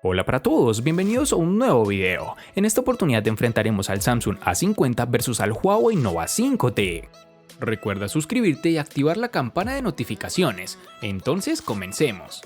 Hola para todos, bienvenidos a un nuevo video. En esta oportunidad enfrentaremos al Samsung A50 versus al Huawei Nova 5T. Recuerda suscribirte y activar la campana de notificaciones. Entonces comencemos.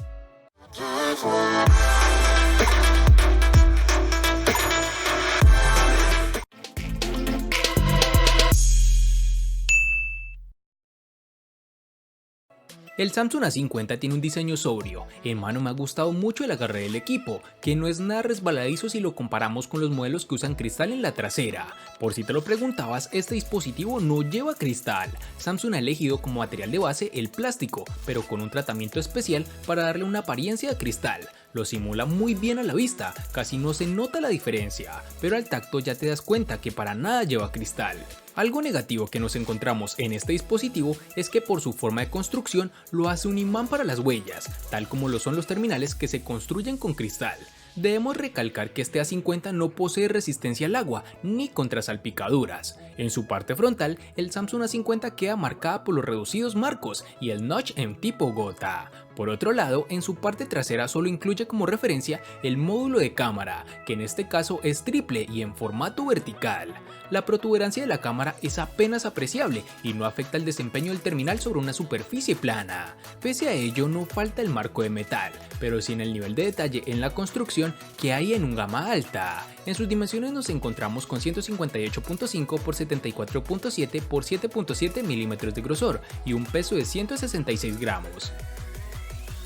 El Samsung A50 tiene un diseño sobrio, en mano me ha gustado mucho el agarre del equipo, que no es nada resbaladizo si lo comparamos con los modelos que usan cristal en la trasera. Por si te lo preguntabas, este dispositivo no lleva cristal. Samsung ha elegido como material de base el plástico, pero con un tratamiento especial para darle una apariencia de cristal. Lo simula muy bien a la vista, casi no se nota la diferencia, pero al tacto ya te das cuenta que para nada lleva cristal. Algo negativo que nos encontramos en este dispositivo es que por su forma de construcción lo hace un imán para las huellas, tal como lo son los terminales que se construyen con cristal. Debemos recalcar que este A50 no posee resistencia al agua ni contra salpicaduras. En su parte frontal, el Samsung A50 queda marcada por los reducidos marcos y el notch en tipo gota. Por otro lado, en su parte trasera solo incluye como referencia el módulo de cámara, que en este caso es triple y en formato vertical. La protuberancia de la cámara es apenas apreciable y no afecta el desempeño del terminal sobre una superficie plana. Pese a ello, no falta el marco de metal, pero sí en el nivel de detalle en la construcción que hay en un gama alta. En sus dimensiones nos encontramos con 158.5 x 74.7 x 7.7 milímetros de grosor y un peso de 166 gramos.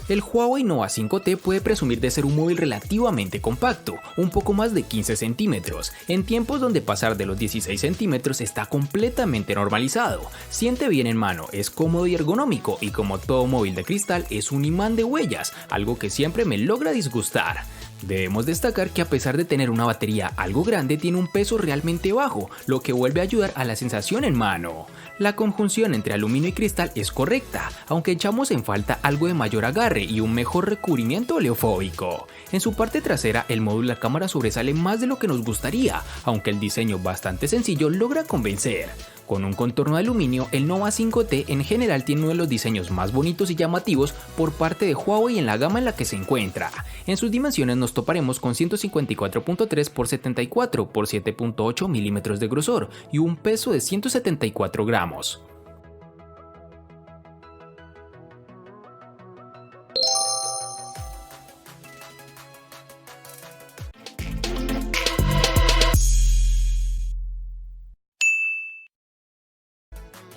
El Huawei Nova 5T puede presumir de ser un móvil relativamente compacto, un poco más de 15 centímetros, en tiempos donde pasar de los 16 centímetros está completamente normalizado. Siente bien en mano, es cómodo y ergonómico y como todo móvil de cristal es un imán de huellas, algo que siempre me logra disgustar. Debemos destacar que a pesar de tener una batería algo grande tiene un peso realmente bajo, lo que vuelve a ayudar a la sensación en mano. La conjunción entre aluminio y cristal es correcta, aunque echamos en falta algo de mayor agarre y un mejor recubrimiento oleofóbico. En su parte trasera el módulo de la cámara sobresale más de lo que nos gustaría, aunque el diseño bastante sencillo logra convencer. Con un contorno de aluminio, el Nova 5T en general tiene uno de los diseños más bonitos y llamativos por parte de Huawei en la gama en la que se encuentra. En sus dimensiones nos toparemos con 154.3 x 74 x 7.8 milímetros de grosor y un peso de 174 gramos.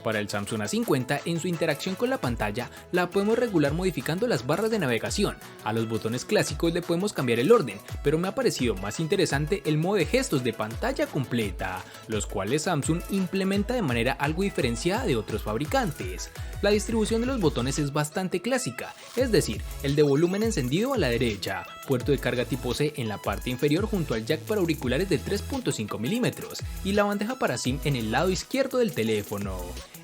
Para el Samsung A50, en su interacción con la pantalla, la podemos regular modificando las barras de navegación. A los botones clásicos le podemos cambiar el orden, pero me ha parecido más interesante el modo de gestos de pantalla completa, los cuales Samsung implementa de manera algo diferenciada de otros fabricantes. La distribución de los botones es bastante clásica, es decir, el de volumen encendido a la derecha, puerto de carga tipo C en la parte inferior junto al jack para auriculares de 3.5 milímetros y la bandeja para SIM en el lado izquierdo del teléfono.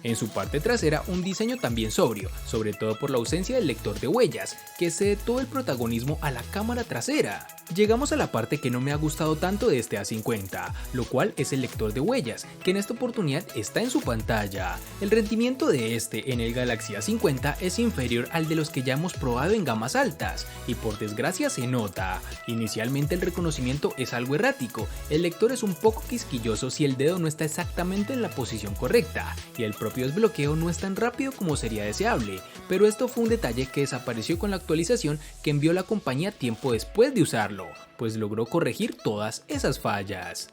En su parte trasera un diseño también sobrio, sobre todo por la ausencia del lector de huellas, que cede todo el protagonismo a la cámara trasera. Llegamos a la parte que no me ha gustado tanto de este A50, lo cual es el lector de huellas, que en esta oportunidad está en su pantalla. El rendimiento de este en el Galaxy A50 es inferior al de los que ya hemos probado en gamas altas, y por desgracia se nota. Inicialmente el reconocimiento es algo errático, el lector es un poco quisquilloso si el dedo no está exactamente en la posición correcta, y el propio desbloqueo no es tan rápido como sería deseable, pero esto fue un detalle que desapareció con la actualización que envió la compañía tiempo después de usarlo, pues logró corregir todas esas fallas.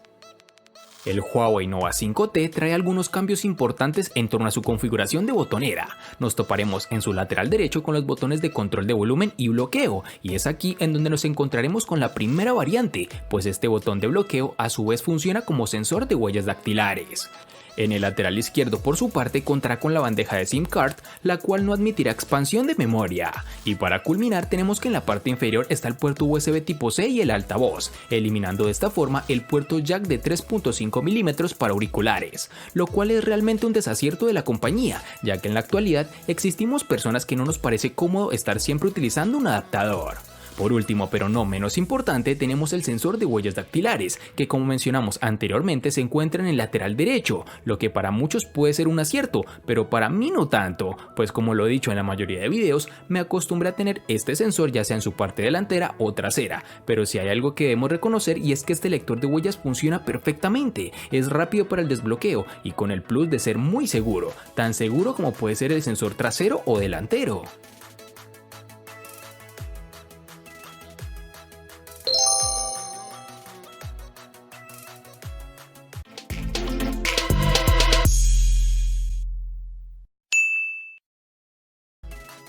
El Huawei Nova 5T trae algunos cambios importantes en torno a su configuración de botonera. Nos toparemos en su lateral derecho con los botones de control de volumen y bloqueo, y es aquí en donde nos encontraremos con la primera variante, pues este botón de bloqueo a su vez funciona como sensor de huellas dactilares. En el lateral izquierdo por su parte contará con la bandeja de SIM card, la cual no admitirá expansión de memoria. Y para culminar tenemos que en la parte inferior está el puerto USB tipo C y el altavoz, eliminando de esta forma el puerto jack de 3.5 milímetros para auriculares, lo cual es realmente un desacierto de la compañía, ya que en la actualidad existimos personas que no nos parece cómodo estar siempre utilizando un adaptador. Por último, pero no menos importante, tenemos el sensor de huellas dactilares, que como mencionamos anteriormente se encuentra en el lateral derecho, lo que para muchos puede ser un acierto, pero para mí no tanto, pues como lo he dicho en la mayoría de videos, me acostumbré a tener este sensor ya sea en su parte delantera o trasera, pero si hay algo que debemos reconocer y es que este lector de huellas funciona perfectamente, es rápido para el desbloqueo y con el plus de ser muy seguro, tan seguro como puede ser el sensor trasero o delantero.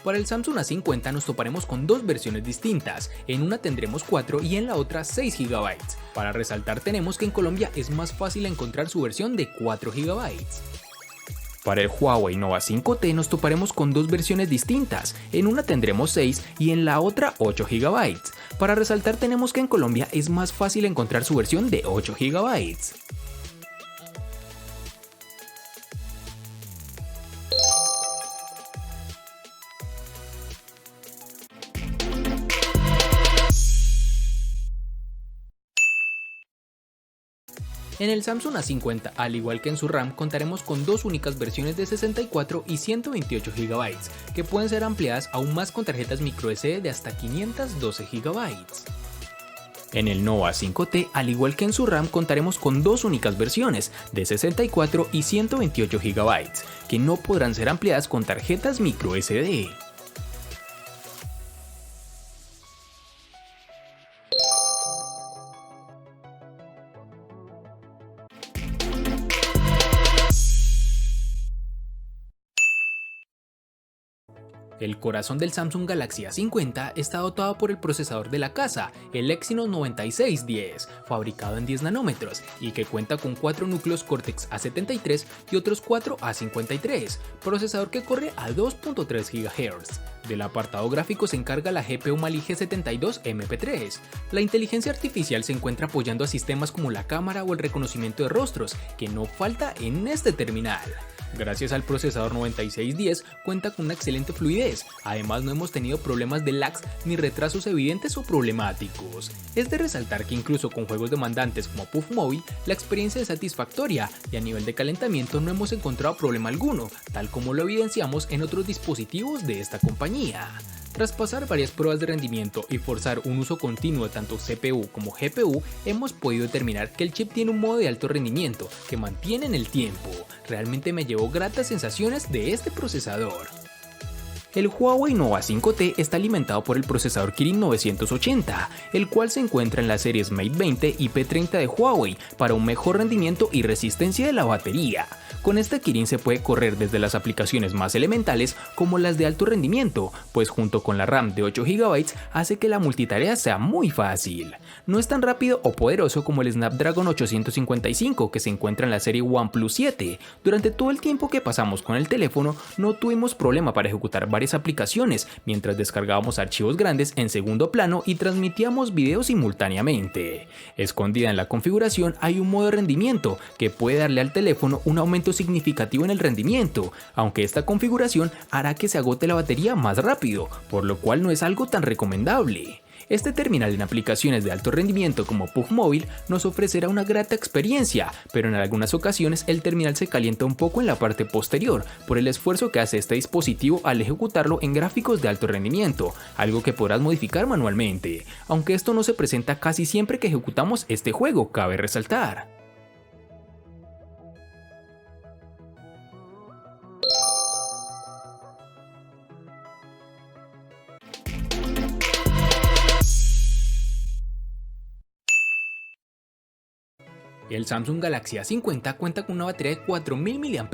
Para el Samsung A50 nos toparemos con dos versiones distintas, en una tendremos 4 y en la otra 6 GB. Para resaltar tenemos que en Colombia es más fácil encontrar su versión de 4 GB. Para el Huawei Nova 5T nos toparemos con dos versiones distintas, en una tendremos 6 y en la otra 8 GB. Para resaltar tenemos que en Colombia es más fácil encontrar su versión de 8 GB. En el Samsung A50, al igual que en su RAM, contaremos con dos únicas versiones de 64 y 128 GB, que pueden ser ampliadas aún más con tarjetas microSD de hasta 512 GB. En el Nova 5T, al igual que en su RAM, contaremos con dos únicas versiones de 64 y 128 GB, que no podrán ser ampliadas con tarjetas microSD. El corazón del Samsung Galaxy A50 está dotado por el procesador de la casa, el Exynos 9610, fabricado en 10 nanómetros y que cuenta con 4 núcleos Cortex A73 y otros 4 A53, procesador que corre a 2.3 GHz. Del apartado gráfico se encarga la GPU Mali G72MP3. La inteligencia artificial se encuentra apoyando a sistemas como la cámara o el reconocimiento de rostros, que no falta en este terminal. Gracias al procesador 9610 cuenta con una excelente fluidez, además no hemos tenido problemas de lags ni retrasos evidentes o problemáticos. Es de resaltar que incluso con juegos demandantes como Puff Mobile, la experiencia es satisfactoria y a nivel de calentamiento no hemos encontrado problema alguno, tal como lo evidenciamos en otros dispositivos de esta compañía. Tras pasar varias pruebas de rendimiento y forzar un uso continuo de tanto CPU como GPU, hemos podido determinar que el chip tiene un modo de alto rendimiento que mantiene en el tiempo. Realmente me llevó gratas sensaciones de este procesador. El Huawei Nova 5T está alimentado por el procesador Kirin 980, el cual se encuentra en las series Mate 20 y P30 de Huawei para un mejor rendimiento y resistencia de la batería. Con este Kirin se puede correr desde las aplicaciones más elementales como las de alto rendimiento, pues junto con la RAM de 8 GB hace que la multitarea sea muy fácil. No es tan rápido o poderoso como el Snapdragon 855 que se encuentra en la serie OnePlus 7. Durante todo el tiempo que pasamos con el teléfono no tuvimos problema para ejecutar varias aplicaciones mientras descargábamos archivos grandes en segundo plano y transmitíamos videos simultáneamente. Escondida en la configuración hay un modo de rendimiento que puede darle al teléfono un aumento significativo en el rendimiento, aunque esta configuración hará que se agote la batería más rápido, por lo cual no es algo tan recomendable. Este terminal en aplicaciones de alto rendimiento como Puff Mobile nos ofrecerá una grata experiencia, pero en algunas ocasiones el terminal se calienta un poco en la parte posterior por el esfuerzo que hace este dispositivo al ejecutarlo en gráficos de alto rendimiento, algo que podrás modificar manualmente, aunque esto no se presenta casi siempre que ejecutamos este juego, cabe resaltar. El Samsung Galaxy A50 cuenta con una batería de 4000 mAh,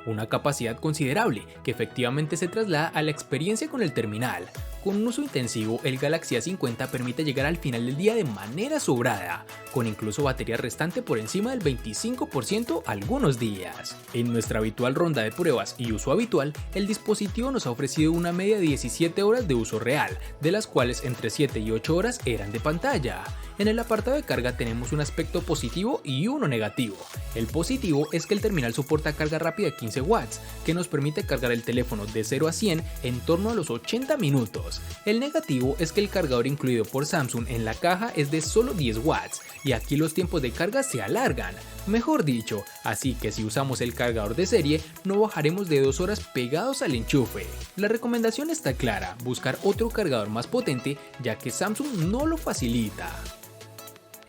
una capacidad considerable que efectivamente se traslada a la experiencia con el terminal. Con un uso intensivo, el Galaxy A50 permite llegar al final del día de manera sobrada, con incluso batería restante por encima del 25% algunos días. En nuestra habitual ronda de pruebas y uso habitual, el dispositivo nos ha ofrecido una media de 17 horas de uso real, de las cuales entre 7 y 8 horas eran de pantalla. En el apartado de carga tenemos un aspecto positivo positivo y uno negativo. El positivo es que el terminal soporta carga rápida de 15 watts, que nos permite cargar el teléfono de 0 a 100 en torno a los 80 minutos. El negativo es que el cargador incluido por Samsung en la caja es de solo 10 watts, y aquí los tiempos de carga se alargan. Mejor dicho, así que si usamos el cargador de serie, no bajaremos de 2 horas pegados al enchufe. La recomendación está clara, buscar otro cargador más potente, ya que Samsung no lo facilita.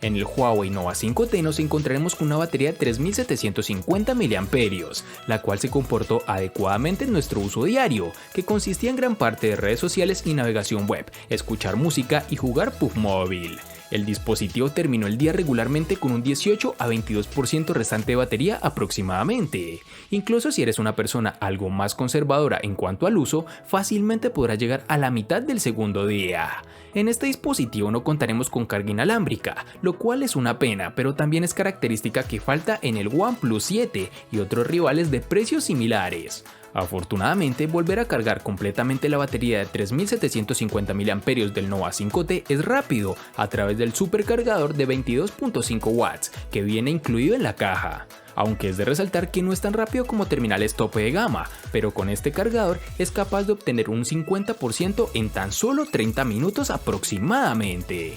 En el Huawei Nova 5T nos encontraremos con una batería de 3750 mAh, la cual se comportó adecuadamente en nuestro uso diario, que consistía en gran parte de redes sociales y navegación web, escuchar música y jugar PUBG Móvil. El dispositivo terminó el día regularmente con un 18 a 22% restante de batería aproximadamente. Incluso si eres una persona algo más conservadora en cuanto al uso, fácilmente podrás llegar a la mitad del segundo día. En este dispositivo no contaremos con carga inalámbrica, lo cual es una pena, pero también es característica que falta en el OnePlus 7 y otros rivales de precios similares. Afortunadamente, volver a cargar completamente la batería de 3750 mAh del Nova 5T es rápido a través del supercargador de 22.5 watts que viene incluido en la caja. Aunque es de resaltar que no es tan rápido como terminales tope de gama, pero con este cargador es capaz de obtener un 50% en tan solo 30 minutos aproximadamente.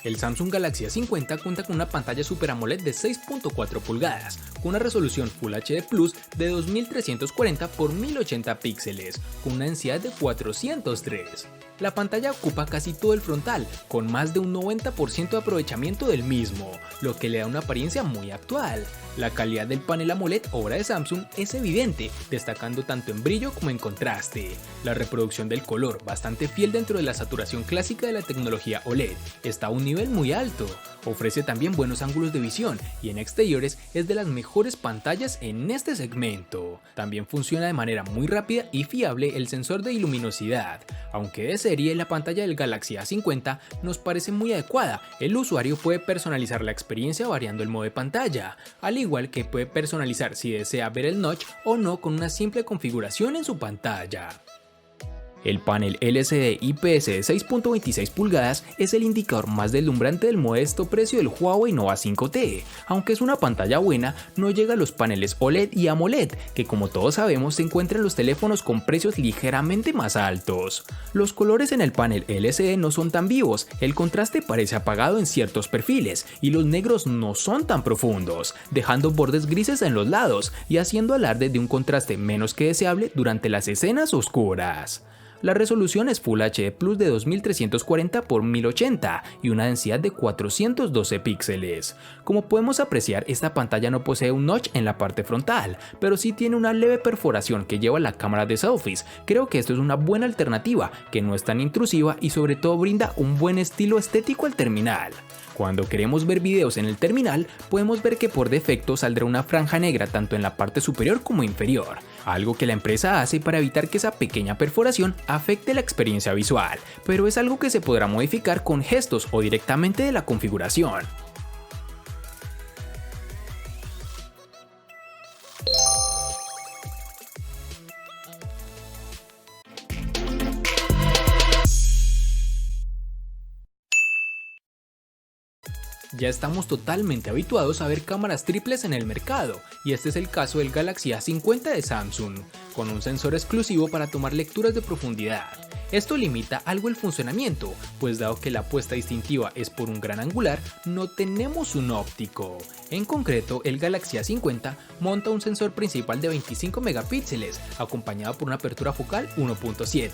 El Samsung Galaxy A50 cuenta con una pantalla Super AMOLED de 6.4 pulgadas, con una resolución Full HD Plus de 2340 x 1080 píxeles, con una densidad de 403. La pantalla ocupa casi todo el frontal, con más de un 90% de aprovechamiento del mismo, lo que le da una apariencia muy actual. La calidad del panel AMOLED obra de Samsung es evidente, destacando tanto en brillo como en contraste. La reproducción del color, bastante fiel dentro de la saturación clásica de la tecnología OLED, está a un nivel muy alto. Ofrece también buenos ángulos de visión y en exteriores es de las mejores pantallas en este segmento. También funciona de manera muy rápida y fiable el sensor de luminosidad. Aunque de serie la pantalla del Galaxy A50 nos parece muy adecuada, el usuario puede personalizar la experiencia variando el modo de pantalla, al igual que puede personalizar si desea ver el notch o no con una simple configuración en su pantalla. El panel LCD IPS de 6.26 pulgadas es el indicador más deslumbrante del modesto precio del Huawei Nova 5T. Aunque es una pantalla buena, no llega a los paneles OLED y AMOLED, que como todos sabemos se encuentran en los teléfonos con precios ligeramente más altos. Los colores en el panel LCD no son tan vivos, el contraste parece apagado en ciertos perfiles y los negros no son tan profundos, dejando bordes grises en los lados y haciendo alarde de un contraste menos que deseable durante las escenas oscuras. La resolución es Full HD Plus de 2340 x 1080 y una densidad de 412 píxeles. Como podemos apreciar, esta pantalla no posee un notch en la parte frontal, pero sí tiene una leve perforación que lleva a la cámara de selfies. Creo que esto es una buena alternativa, que no es tan intrusiva y sobre todo brinda un buen estilo estético al terminal. Cuando queremos ver videos en el terminal, podemos ver que por defecto saldrá una franja negra tanto en la parte superior como inferior, algo que la empresa hace para evitar que esa pequeña perforación afecte la experiencia visual, pero es algo que se podrá modificar con gestos o directamente de la configuración. Ya estamos totalmente habituados a ver cámaras triples en el mercado, y este es el caso del Galaxy A50 de Samsung, con un sensor exclusivo para tomar lecturas de profundidad. Esto limita algo el funcionamiento, pues dado que la apuesta distintiva es por un gran angular, no tenemos un óptico. En concreto, el Galaxy A50 monta un sensor principal de 25 megapíxeles, acompañado por una apertura focal 1.7,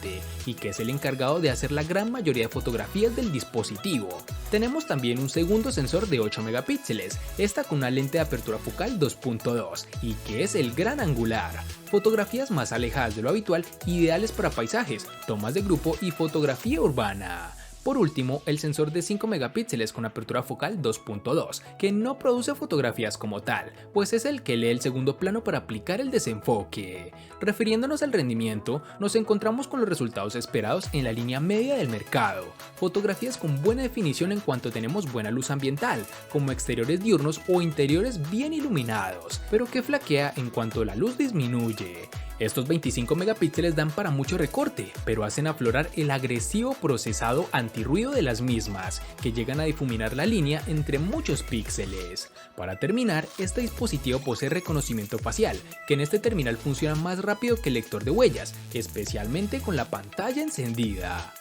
y que es el encargado de hacer la gran mayoría de fotografías del dispositivo. Tenemos también un segundo sensor de 8 megapíxeles, esta con una lente de apertura focal 2.2, y que es el gran angular. Fotografías más alejadas de lo habitual, ideales para paisajes, tomas de grupo y fotografía urbana. Por último, el sensor de 5 megapíxeles con apertura focal 2.2, que no produce fotografías como tal, pues es el que lee el segundo plano para aplicar el desenfoque. Refiriéndonos al rendimiento, nos encontramos con los resultados esperados en la línea media del mercado. Fotografías con buena definición en cuanto tenemos buena luz ambiental, como exteriores diurnos o interiores bien iluminados, pero que flaquea en cuanto la luz disminuye. Estos 25 megapíxeles dan para mucho recorte, pero hacen aflorar el agresivo procesado antirruido de las mismas, que llegan a difuminar la línea entre muchos píxeles. Para terminar, este dispositivo posee reconocimiento facial, que en este terminal funciona más rápido que el lector de huellas, especialmente con la pantalla encendida.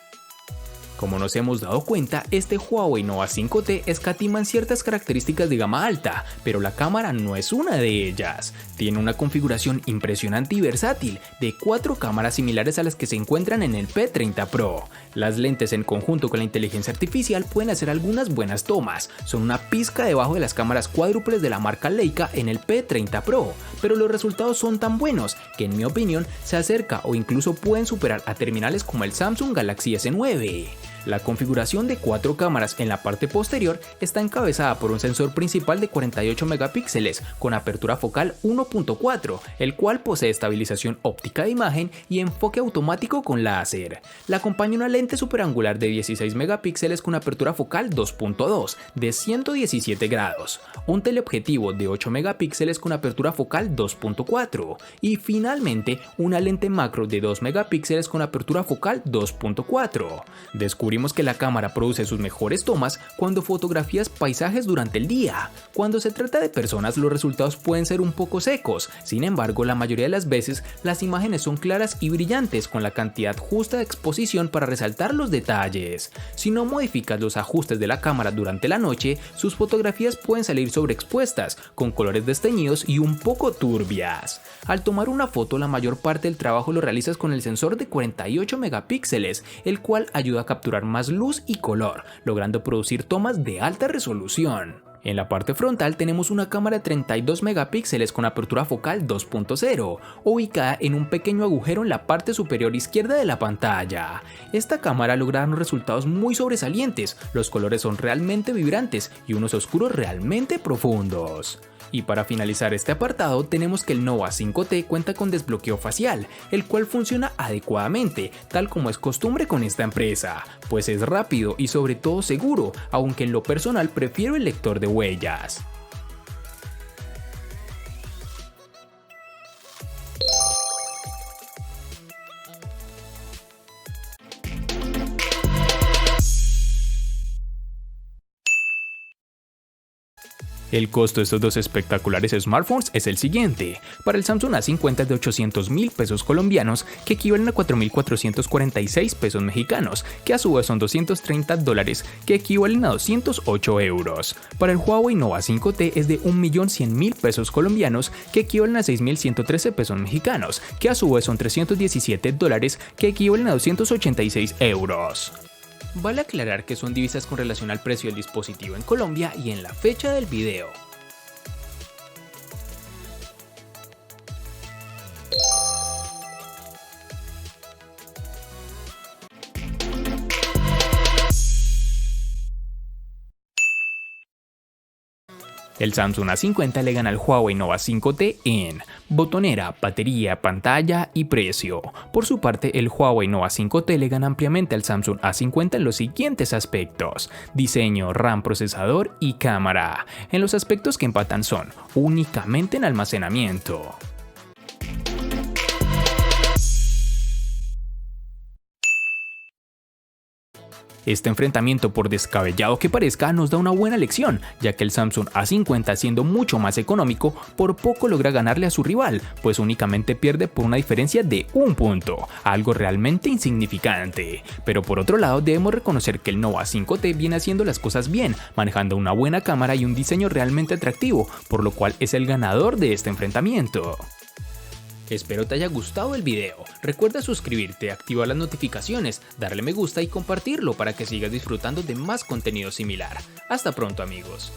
Como nos hemos dado cuenta, este Huawei Nova 5T escatima en ciertas características de gama alta, pero la cámara no es una de ellas. Tiene una configuración impresionante y versátil, de 4 cámaras similares a las que se encuentran en el P30 Pro. Las lentes en conjunto con la inteligencia artificial pueden hacer algunas buenas tomas, son una pizca debajo de las cámaras cuádruples de la marca Leica en el P30 Pro, pero los resultados son tan buenos que en mi opinión se acerca o incluso pueden superar a terminales como el Samsung Galaxy S9. La configuración de 4 cámaras en la parte posterior está encabezada por un sensor principal de 48 megapíxeles con apertura focal 1.4, el cual posee estabilización óptica de imagen y enfoque automático con láser. Le acompaña una lente superangular de 16 megapíxeles con apertura focal 2.2 de 117 grados, un teleobjetivo de 8 megapíxeles con apertura focal 2.4 y finalmente una lente macro de 2 megapíxeles con apertura focal 2.4. Descubrimos que la cámara produce sus mejores tomas cuando fotografías paisajes durante el día. Cuando se trata de personas, los resultados pueden ser un poco secos. Sin embargo, la mayoría de las veces las imágenes son claras y brillantes con la cantidad justa de exposición para resaltar los detalles. Si no modificas los ajustes de la cámara durante la noche, sus fotografías pueden salir sobreexpuestas, con colores desteñidos y un poco turbias. Al tomar una foto, la mayor parte del trabajo lo realizas con el sensor de 48 megapíxeles, el cual ayuda a capturar más luz y color, logrando producir tomas de alta resolución. En la parte frontal tenemos una cámara de 32 megapíxeles con apertura focal 2.0, ubicada en un pequeño agujero en la parte superior izquierda de la pantalla. Esta cámara logra unos resultados muy sobresalientes, los colores son realmente vibrantes y unos oscuros realmente profundos. Y para finalizar este apartado tenemos que el Nova 5T cuenta con desbloqueo facial, el cual funciona adecuadamente, tal como es costumbre con esta empresa, pues es rápido y sobre todo seguro, aunque en lo personal prefiero el lector de huellas. El costo de estos dos espectaculares smartphones es el siguiente. Para el Samsung A50 es de 800.000 pesos colombianos, que equivalen a 4.446 pesos mexicanos, que a su vez son $230, que equivalen a 208 euros. Para el Huawei Nova 5T es de 1.100.000 pesos colombianos, que equivalen a 6.113 pesos mexicanos, que a su vez son $317, que equivalen a 286 euros. Vale aclarar que son divisas con relación al precio del dispositivo en Colombia y en la fecha del video. El Samsung A50 le gana al Huawei Nova 5T en botonera, batería, pantalla y precio. Por su parte, el Huawei Nova 5T le gana ampliamente al Samsung A50 en los siguientes aspectos: diseño, RAM, procesador y cámara. En los aspectos que empatan son únicamente en almacenamiento. Este enfrentamiento, por descabellado que parezca, nos da una buena lección, ya que el Samsung A50, siendo mucho más económico, por poco logra ganarle a su rival, pues únicamente pierde por una diferencia de un punto, algo realmente insignificante. Pero por otro lado, debemos reconocer que el Nova 5T viene haciendo las cosas bien, manejando una buena cámara y un diseño realmente atractivo, por lo cual es el ganador de este enfrentamiento. Espero te haya gustado el video. Recuerda suscribirte, activar las notificaciones, darle me gusta y compartirlo para que sigas disfrutando de más contenido similar. Hasta pronto, amigos.